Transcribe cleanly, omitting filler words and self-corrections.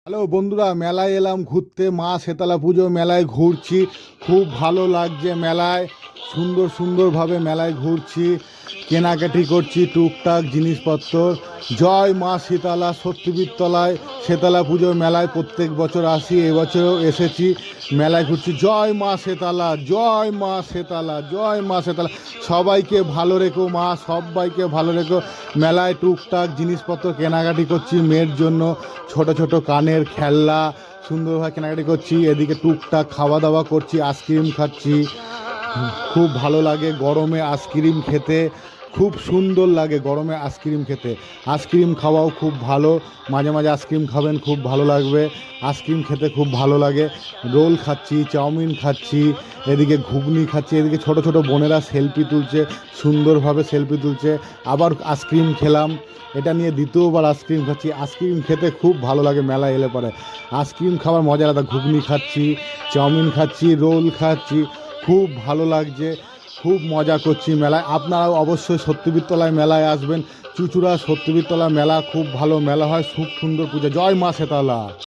Hello বন্ধুরা, মেলায় এলাম ঘুরতে। মা শেতলা পুজো মেলায় ঘুরছি, খুব ভালো লাগছে। মেলায় সুন্দর সুন্দরভাবে মেলায় ঘুরছি, কেনাকাটি করছি টুকটাক জিনিসপত্র। জয় মা শীতলা। সত্যিবীর তলায় শেতলা পুজো মেলায় প্রত্যেক বছর আসি, এবছরও এসেছি, মেলায় ঘুরছি। জয় মা শেতলা, জয় মা শেতলা, জয় মা শেতলা। সবাইকে ভালো রেখো মা, সবাইকে ভালো রেখো। মেলায় টুকটাক জিনিসপত্র কেনাকাটি করছি মেয়ের জন্য, ছোট ছোট কানের খেলনা সুন্দরভাবে কেনাকাটি করছি। এদিকে টুকটাক খাওয়া দাওয়া করছি, আইসক্রিম খাচ্ছি। খুব ভালো লাগে গরমে আইসক্রিম খেতে, খুব সুন্দর লাগে গরমে আইসক্রিম খেতে। আইসক্রিম খাওয়াও খুব ভালো, মাঝে মাঝে আইসক্রিম খাবেন, খুব ভালো লাগবে। আইসক্রিম খেতে খুব ভালো লাগে। রোল খাচ্ছি, চাউমিন খাচ্ছি, এদিকে ঘুগনি খাচ্ছি, এদিকে ছোট ছোট বোনেরা সেলফি তুলছে, সুন্দরভাবে সেলফি তুলছে। আবার আইসক্রিম খেলাম, এটা নিয়ে দ্বিতীয়বার আইসক্রিম খাচ্ছি। আইসক্রিম খেতে খুব ভালো লাগে মেলায় এলে পরে। আইসক্রিম খাওয়ার মজা আলাদা। ঘুগনি খাচ্ছি, চাউমিন খাচ্ছি, রোল খাচ্ছি, খুব ভালো লাগছে, খুব মজা করছি মেলায়। আপনারাও অবশ্যই সত্যবীর তলায় মেলায় আসবেন। চুঁচুড়া সত্যবীর তলা মেলা খুব ভালো মেলা হয়, খুব সুন্দর পূজা। জয় মা শেতলা।